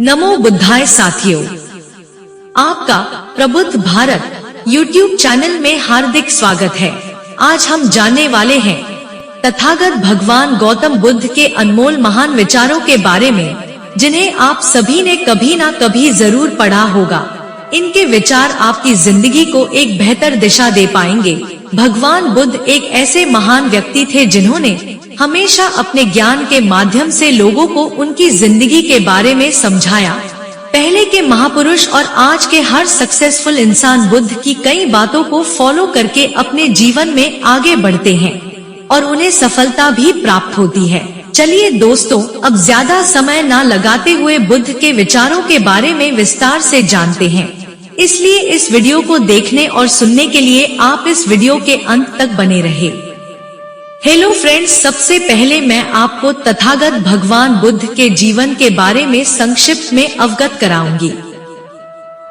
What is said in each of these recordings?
नमो बुद्धाय साथियों, आपका प्रबुद्ध भारत यूट्यूब चैनल में हार्दिक स्वागत है। आज हम जानने वाले हैं तथागत भगवान गौतम बुद्ध के अनमोल महान विचारों के बारे में, जिन्हें आप सभी ने कभी ना कभी जरूर पढ़ा होगा। इनके विचार आपकी जिंदगी को एक बेहतर दिशा दे पाएंगे। भगवान बुद्ध एक ऐसे महान व्यक्ति थे जिन्होंने हमेशा अपने ज्ञान के माध्यम से लोगों को उनकी जिंदगी के बारे में समझाया। पहले के महापुरुष और आज के हर सक्सेसफुल इंसान बुद्ध की कई बातों को फॉलो करके अपने जीवन में आगे बढ़ते हैं और उन्हें सफलता भी प्राप्त होती है। चलिए दोस्तों, अब ज्यादा समय ना लगाते हुए बुद्ध के विचारों के बारे में विस्तार से जानते हैं। इसलिए इस वीडियो को देखने और सुनने के लिए आप इस वीडियो के अंत तक बने रहे। हेलो फ्रेंड्स, सबसे पहले मैं आपको तथागत भगवान बुद्ध के जीवन के बारे में संक्षिप्त में अवगत कराऊंगी।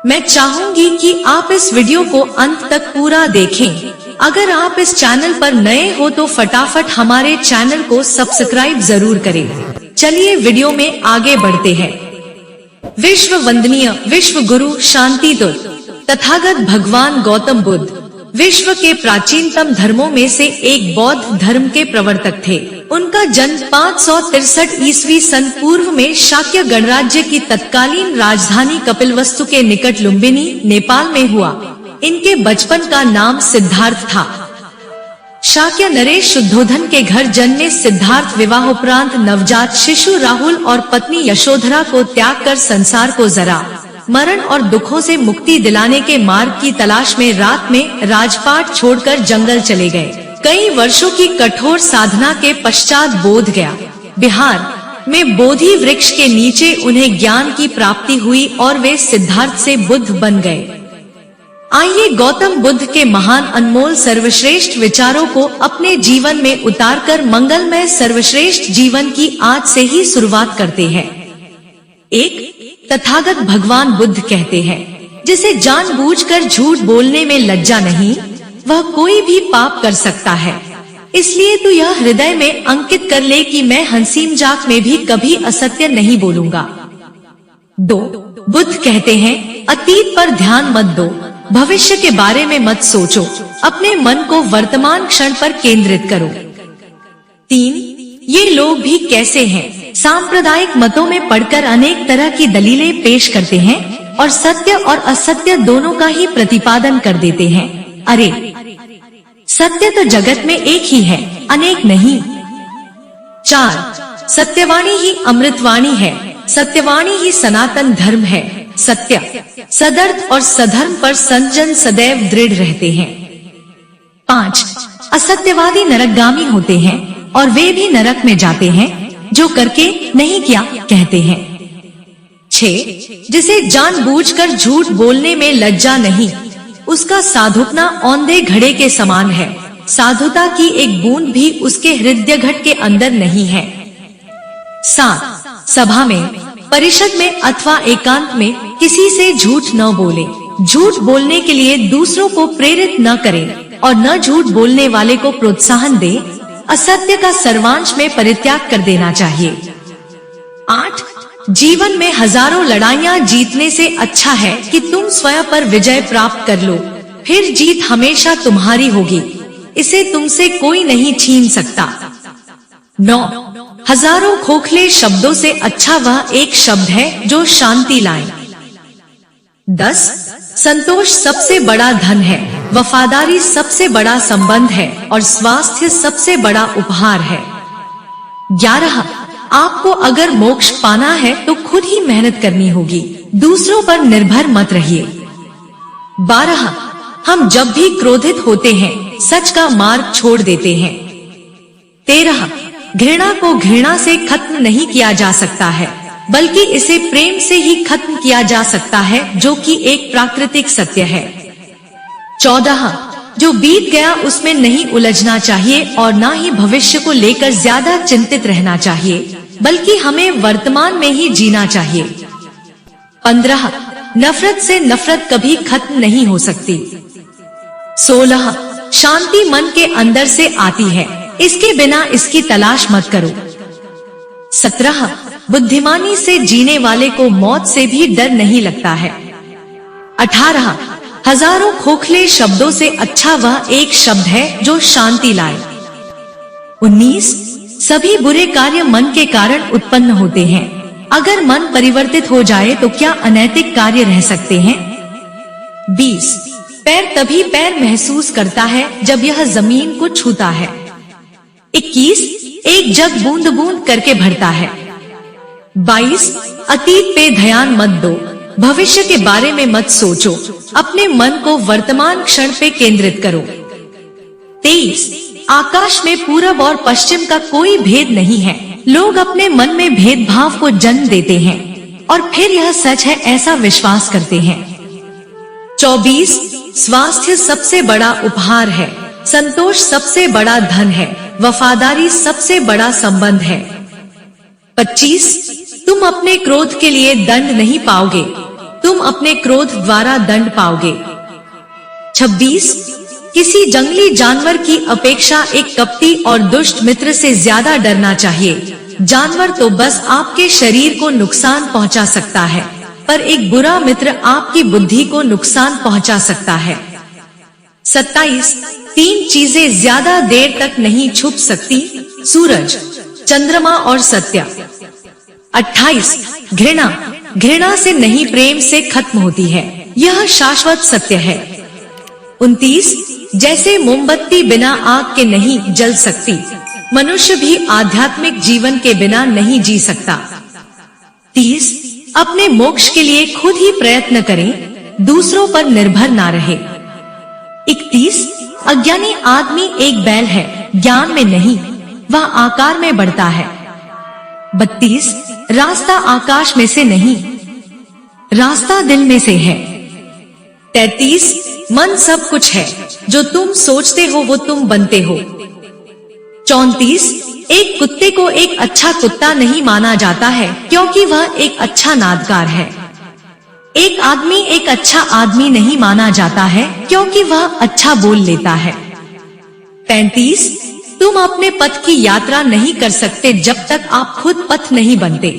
मैं चाहूंगी कि आप इस वीडियो को अंत तक पूरा देखें। अगर आप इस चैनल पर नए हो तो फटाफट हमारे चैनल को सब्सक्राइब जरूर करें। चलिए वीडियो में आगे बढ़ते हैं। विश्व वंदनीय विश्व गुरु शांति दूत तथागत भगवान गौतम बुद्ध विश्व के प्राचीनतम धर्मों में से एक बौद्ध धर्म के प्रवर्तक थे। उनका जन्म 563 ईस्वी सन पूर्व में शाक्य गणराज्य की तत्कालीन राजधानी कपिलवस्तु के निकट लुम्बिनी, नेपाल में हुआ। इनके बचपन का नाम सिद्धार्थ था। शाक्य नरेश शुद्धोधन के घर जन्मे सिद्धार्थ विवाहोपरांत नवजात शिशु राहुल और पत्नी यशोधरा को त्याग कर संसार को जरा मरण और दुखों से मुक्ति दिलाने के मार्ग की तलाश में रात में राजपाट छोड़कर जंगल चले गए। कई वर्षों की कठोर साधना के पश्चात बोध गया बिहार में बोधि वृक्ष के नीचे उन्हें ज्ञान की प्राप्ति हुई और वे सिद्धार्थ से बुद्ध बन गए। आइए गौतम बुद्ध के महान अनमोल सर्वश्रेष्ठ विचारों को अपने जीवन में उतारकर मंगलमय सर्वश्रेष्ठ जीवन की आज से ही शुरुआत करते हैं। एक, तथागत भगवान बुद्ध कहते हैं, जिसे जानबूझकर झूठ बोलने में लज्जा नहीं, वह कोई भी पाप कर सकता है। इसलिए तू यह हृदय में अंकित कर ले कि मैं हंसी मजाक में भी कभी असत्य नहीं बोलूंगा। दो, बुद्ध कहते हैं, अतीत पर ध्यान मत दो, भविष्य के बारे में मत सोचो, अपने मन को वर्तमान क्षण पर केंद्रित करो। तीन, ये लोग भी कैसे हैं? सांप्रदायिक मतों में पढ़कर अनेक तरह की दलीलें पेश करते हैं और सत्य और असत्य दोनों का ही प्रतिपादन कर देते हैं। अरे, सत्य तो जगत में एक ही है, अनेक नहीं। चार, सत्यवाणी ही अमृतवाणी है, सत्यवाणी ही सनातन धर्म है। सत्य, सदर्थ और सधर्म पर संजन सदैव दृढ़ रहते हैं। पाँच, असत्यवादी नरकगामी होते हैं और वे भी नरक में जाते हैं जो करके नहीं किया कहते हैं। 6, जिसे जानबूझकर झूठ बोलने में लज्जा नहीं, उसका साधुपना औंधे घड़े के समान है, साधुता की एक बूंद भी उसके हृदय घट के अंदर नहीं है। 7, सभा में, परिषद में अथवा एकांत में किसी से झूठ न बोले, झूठ बोलने के लिए दूसरों को प्रेरित न करें और न झूठ बोलने वाले को प्रोत्साहन दे। असत्य का सर्वांश में परित्याग कर देना चाहिए। 8, जीवन में हजारों लड़ाइयाँ जीतने से अच्छा है कि तुम स्वयं पर विजय प्राप्त कर लो, फिर जीत हमेशा तुम्हारी होगी, इसे तुमसे कोई नहीं छीन सकता। 9, हजारों खोखले शब्दों से अच्छा वह एक शब्द है जो शांति लाए। 10, संतोष सबसे बड़ा धन है, वफादारी सबसे बड़ा संबंध है और स्वास्थ्य सबसे बड़ा उपहार है। 11, आपको अगर मोक्ष पाना है तो खुद ही मेहनत करनी होगी, दूसरों पर निर्भर मत रहिए। 12, हम जब भी क्रोधित होते हैं सच का मार्ग छोड़ देते हैं। 13, घृणा को घृणा से खत्म नहीं किया जा सकता है, बल्कि इसे प्रेम से ही खत्म किया जा सकता है, जो कि एक प्राकृतिक सत्य है। 14, जो बीत गया उसमें नहीं उलझना चाहिए और न ही भविष्य को लेकर ज्यादा चिंतित रहना चाहिए, बल्कि हमें वर्तमान में ही जीना चाहिए। 15, नफरत से नफरत कभी खत्म नहीं हो सकती। 16, शांति मन के अंदर से आती है, इसके बिना इसकी तलाश मत करो। 17, बुद्धिमानी से जीने वाले को मौत से भी डर नहीं लगता है। 18 हजारों खोखले शब्दों से अच्छा वह एक शब्द है जो शांति लाए। 19 सभी बुरे कार्य मन के कारण उत्पन्न होते हैं। अगर मन परिवर्तित हो जाए तो क्या अनैतिक कार्य रह सकते हैं। 20 पैर तभी पैर महसूस करता है जब यह जमीन को छूता है। 21 एक जग बूंद बूंद करके भरता है। 22 अतीत पे ध्यान मत दो, भविष्य के बारे में मत सोचो, अपने मन को वर्तमान क्षण पे केंद्रित करो। 23 आकाश में पूरब और पश्चिम का कोई भेद नहीं है। लोग अपने मन में भेदभाव को जन्म देते हैं और फिर यह सच है ऐसा विश्वास करते हैं। 24 स्वास्थ्य सबसे बड़ा उपहार है, संतोष सबसे बड़ा धन है, वफादारी सबसे बड़ा संबंध है। 25 तुम अपने क्रोध के लिए दंड नहीं पाओगे, तुम अपने क्रोध द्वारा दंड पाओगे। 26 किसी जंगली जानवर की अपेक्षा एक कपटी और दुष्ट मित्र से ज्यादा डरना चाहिए। जानवर तो बस आपके शरीर को नुकसान पहुंचा सकता है, पर एक बुरा मित्र आपकी बुद्धि को नुकसान पहुंचा सकता है। 27 तीन चीजें ज्यादा देर तक नहीं छुप सकती, सूरज, चंद्रमा और सत्य। 28 घृणा से नहीं प्रेम से खत्म होती है, यह शाश्वत सत्य है। 29 जैसे मोमबत्ती बिना आग के नहीं जल सकती, मनुष्य भी आध्यात्मिक जीवन के बिना नहीं जी सकता। 30 अपने मोक्ष के लिए खुद ही प्रयत्न करें, दूसरों पर निर्भर ना रहे। 31 अज्ञानी आदमी एक बैल है, ज्ञान में नहीं, वह आकार में बढ़ता है। 32 रास्ता आकाश में से नहीं, रास्ता दिल में से है। 33 मन सब कुछ है, जो तुम सोचते हो वो तुम बनते हो। 34 एक कुत्ते को एक अच्छा कुत्ता नहीं माना जाता है क्योंकि वह एक अच्छा नादकार है। एक आदमी एक अच्छा आदमी नहीं माना जाता है क्योंकि वह अच्छा बोल लेता है। 35 तुम अपने पथ की यात्रा नहीं कर सकते जब तक आप खुद पथ नहीं बनते।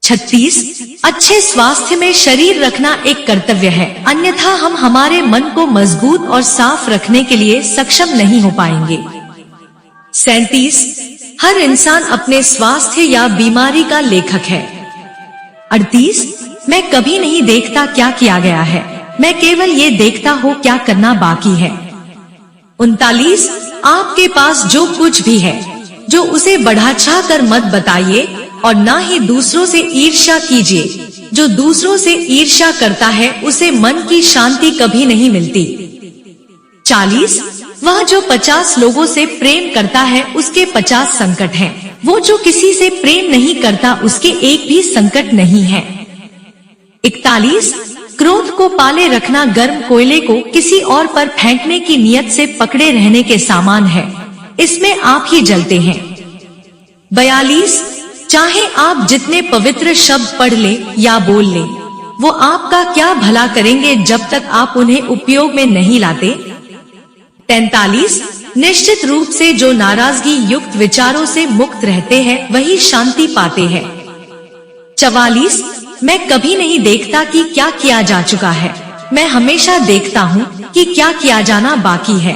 36 अच्छे स्वास्थ्य में शरीर रखना एक कर्तव्य है, अन्यथा हम हमारे मन को मजबूत और साफ रखने के लिए सक्षम नहीं हो पाएंगे। 37 हर इंसान अपने स्वास्थ्य या बीमारी का लेखक है। 38 मैं कभी नहीं देखता क्या किया गया है, मैं केवल ये देखता हूँ क्या करना बाकी है। 39 आपके पास जो कुछ भी है, जो उसे बढ़ा चढ़ा कर मत बताइए और ना ही दूसरों से ईर्ष्या कीजिए। जो दूसरों से ईर्ष्या करता है उसे मन की शांति कभी नहीं मिलती। 40 वह जो 50 लोगों से प्रेम करता है उसके 50 संकट हैं। वो जो किसी से प्रेम नहीं करता उसके एक भी संकट नहीं है। 41 क्रोध को पाले रखना गर्म कोयले को किसी और पर फेंकने की नियत से पकड़े रहने के समान है, इसमें आप ही जलते हैं। 42 चाहे आप जितने पवित्र शब्द पढ़ ले या बोल ले, वो आपका क्या भला करेंगे जब तक आप उन्हें उपयोग में नहीं लाते। 43 निश्चित रूप से जो नाराजगी युक्त विचारों से मुक्त रहते हैं वही शांति पाते हैं। 44 मैं कभी नहीं देखता कि क्या किया जा चुका है, मैं हमेशा देखता हूँ कि क्या किया जाना बाकी है।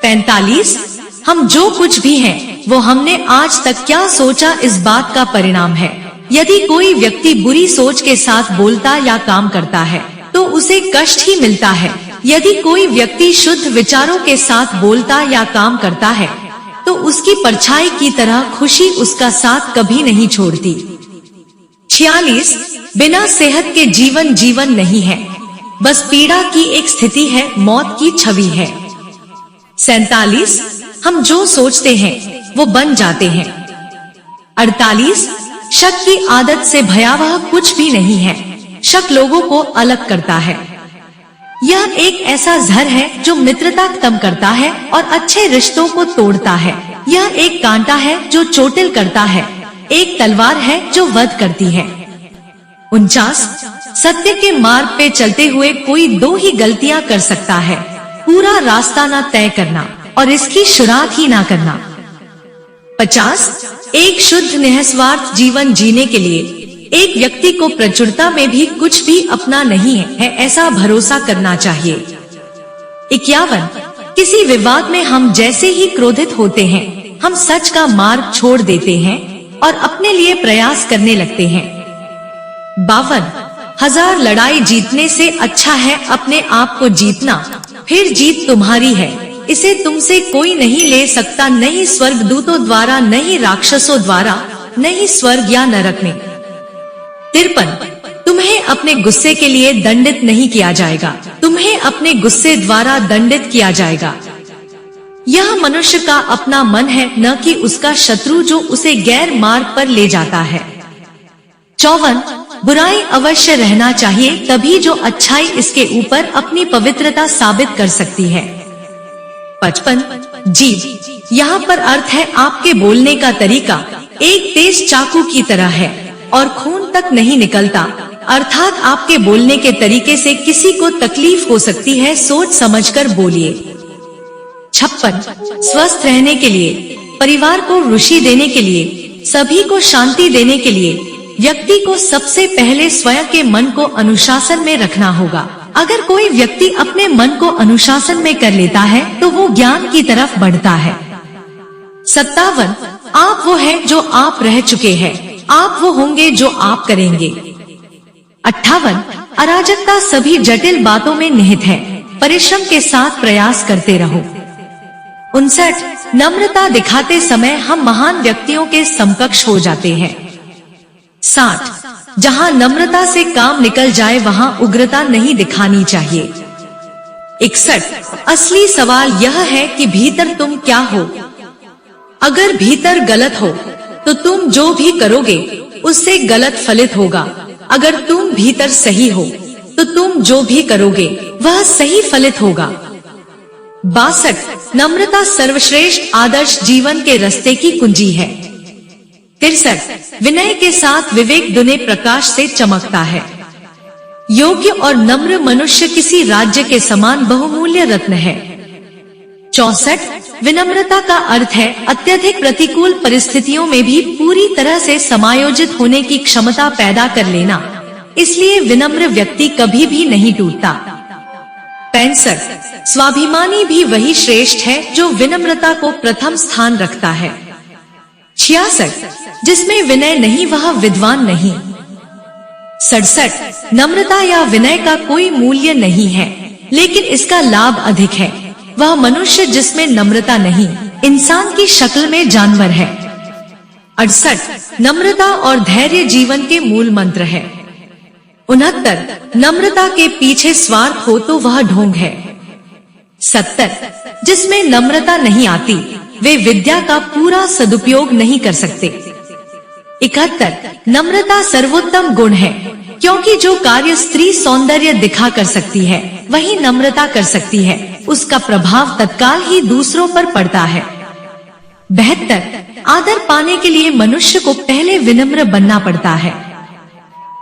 45 हम जो कुछ भी हैं, वो हमने आज तक क्या सोचा इस बात का परिणाम है। यदि कोई व्यक्ति बुरी सोच के साथ बोलता या काम करता है तो उसे कष्ट ही मिलता है। यदि कोई व्यक्ति शुद्ध विचारों के साथ बोलता या काम करता है तो उसकी परछाई की तरह खुशी उसका साथ कभी नहीं छोड़ती। 46 बिना सेहत के जीवन नहीं है, बस पीड़ा की एक स्थिति है, मौत की छवि है। 47 हम जो सोचते हैं वो बन जाते हैं। 48 शक की आदत से भयावह कुछ भी नहीं है, शक लोगों को अलग करता है। यह एक ऐसा जहर है जो मित्रता खत्म करता है और अच्छे रिश्तों को तोड़ता है। यह एक कांटा है जो चोटिल करता है, एक तलवार है जो वध करती है। 49 सत्य के मार्ग पे चलते हुए कोई दो ही गलतियां कर सकता है, पूरा रास्ता ना तय करना और इसकी शुरुआत ही ना करना। 50 एक शुद्ध निस्वार्थ जीवन जीने के लिए एक व्यक्ति को प्रचुरता में भी कुछ भी अपना नहीं है ऐसा भरोसा करना चाहिए। 51 किसी विवाद में हम जैसे ही क्रोधित होते हैं हम सच का मार्ग छोड़ देते हैं और अपने लिए प्रयास करने लगते हैं। 52 1000 लड़ाई जीतने से अच्छा है अपने आप को जीतना, फिर जीत तुम्हारी है, इसे तुमसे कोई नहीं ले सकता, नहीं स्वर्गदूतों द्वारा, नहीं राक्षसों द्वारा, नहीं स्वर्ग या नरक में। 53 तुम्हें अपने गुस्से के लिए दंडित नहीं किया जाएगा, तुम्हें अपने गुस्से द्वारा दंडित किया जाएगा। यह मनुष्य का अपना मन है, न कि उसका शत्रु जो उसे गैर मार्ग पर ले जाता है। 54 बुराई अवश्य रहना चाहिए, तभी जो अच्छाई इसके ऊपर अपनी पवित्रता साबित कर सकती है। 55 जीभ यहाँ पर अर्थ है आपके बोलने का तरीका एक तेज चाकू की तरह है और खून तक नहीं निकलता, अर्थात आपके बोलने के तरीके से किसी को तकलीफ हो सकती है, सोच समझकर बोलिए। 56 स्वस्थ रहने के लिए, परिवार को रुचि देने के लिए, सभी को शांति देने के लिए व्यक्ति को सबसे पहले स्वयं के मन को अनुशासन में रखना होगा। अगर कोई व्यक्ति अपने मन को अनुशासन में कर लेता है तो वो ज्ञान की तरफ बढ़ता है। 57 आप वो है जो आप रह चुके हैं, आप वो होंगे जो आप करेंगे। 58 अराजकता सभी जटिल बातों में निहित है, परिश्रम के साथ प्रयास करते रहो। 59 नम्रता दिखाते समय हम महान व्यक्तियों के समकक्ष हो जाते हैं। 60 जहाँ नम्रता से काम निकल जाए वहाँ उग्रता नहीं दिखानी चाहिए। 61 असली सवाल यह है कि भीतर तुम क्या हो। अगर भीतर गलत हो तो तुम जो भी करोगे उससे गलत फलित होगा, अगर तुम भीतर सही हो तो तुम जो भी करोगे वह सही फलित होगा। 62 नम्रता सर्वश्रेष्ठ आदर्श जीवन के रास्ते की कुंजी है। 63 विनय के साथ विवेक दुने प्रकाश से चमकता है। योग्य और नम्र मनुष्य किसी राज्य के समान बहुमूल्य रत्न है। 64 विनम्रता का अर्थ है अत्यधिक प्रतिकूल परिस्थितियों में भी पूरी तरह से समायोजित होने की क्षमता पैदा कर लेना, इसलिए विनम्र व्यक्ति कभी भी नहीं टूटता। 65 स्वाभिमानी भी वही श्रेष्ठ है जो विनम्रता को प्रथम स्थान रखता है। 66 जिसमें विनय नहीं वह विद्वान नहीं। 67 नम्रता या विनय का कोई मूल्य नहीं है, लेकिन इसका लाभ अधिक है। वह मनुष्य जिसमें नम्रता नहीं, इंसान की शक्ल में जानवर है। 68 नम्रता और धैर्य जीवन के मूल मंत्र है। 69 नम्रता के पीछे स्वार्थ हो तो वह ढोंग है। 70 जिसमें नम्रता नहीं आती वे विद्या का पूरा सदुपयोग नहीं कर सकते। 71 नम्रता सर्वोत्तम गुण है, क्योंकि जो कार्य स्त्री सौंदर्य दिखा कर सकती है वही नम्रता कर सकती है, उसका प्रभाव तत्काल ही दूसरों पर पड़ता है। 72 आदर पाने के लिए मनुष्य को पहले विनम्र बनना पड़ता है।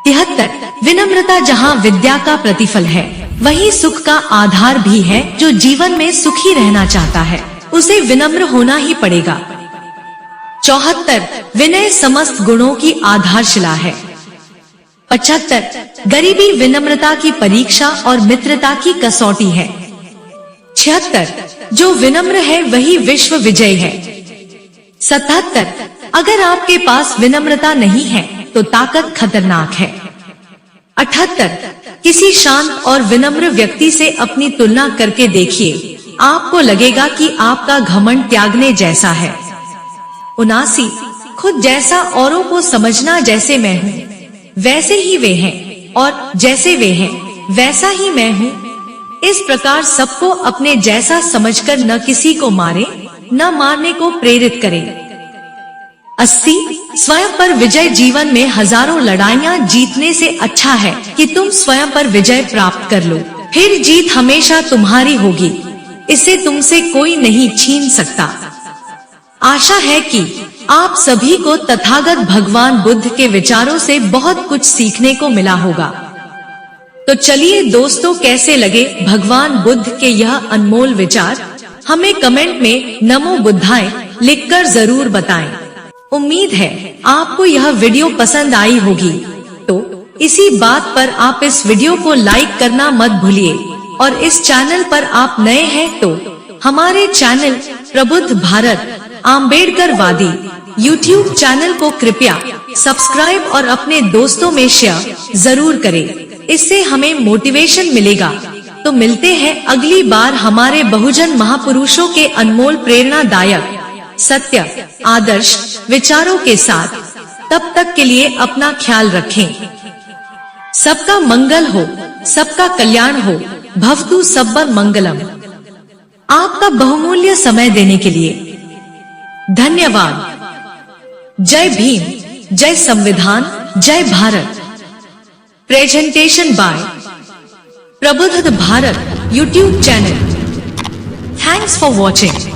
73 विनम्रता जहाँ विद्या का प्रतिफल है वही सुख का आधार भी है। जो जीवन में सुखी रहना चाहता है उसे विनम्र होना ही पड़ेगा। 74 विनय समस्त गुणों की आधारशिला है। 75 गरीबी विनम्रता की परीक्षा और मित्रता की कसौटी है। 76 जो विनम्र है वही विश्व विजय है। 77 अगर आपके पास विनम्रता नहीं है तो ताकत खतरनाक है। 78 किसी शांत और विनम्र व्यक्ति से अपनी तुलना करके देखिए, आपको लगेगा कि आपका घमंड त्यागने जैसा है। 79 खुद जैसा औरों को समझना, जैसे मैं हूँ वैसे ही वे हैं और जैसे वे हैं वैसा ही मैं हूँ। इस प्रकार सबको अपने जैसा समझकर न किसी को मारे न मारने को प्रेरित करें। 80 स्वयं पर विजय जीवन में हजारों लड़ाइयाँ जीतने से अच्छा है कि तुम स्वयं पर विजय प्राप्त कर लो, फिर जीत हमेशा तुम्हारी होगी, इसे तुमसे कोई नहीं छीन सकता। आशा है कि आप सभी को तथागत भगवान बुद्ध के विचारों से बहुत कुछ सीखने को मिला होगा। तो चलिए दोस्तों, कैसे लगे भगवान बुद्ध के यह अनमोल विचार? हमें कमेंट में नमो बुद्धाय लिखकर जरूर बताएं। उम्मीद है आपको यह वीडियो पसंद आई होगी। तो इसी बात पर आप इस वीडियो को लाइक करना मत भूलिए और इस चैनल पर आप नए हैं तो हमारे चैनल प्रबुद्ध भारत आम्बेडकरवादी यूट्यूब चैनल को कृपया सब्सक्राइब और अपने दोस्तों में शेयर जरूर करें। इससे हमें मोटिवेशन मिलेगा। तो मिलते हैं अगली बार हमारे बहुजन महापुरुषों के अनमोल प्रेरणादायक सत्य आदर्श विचारों के साथ। तब तक के लिए अपना ख्याल रखें। सबका मंगल हो, सबका कल्याण हो। भवतु सब्बं मंगलम। आपका बहुमूल्य समय देने के लिए धन्यवाद। जय भीम, जय संविधान, जय भारत। प्रेजेंटेशन बाय प्रबुद्ध Bharat YouTube channel. Thanks for watching.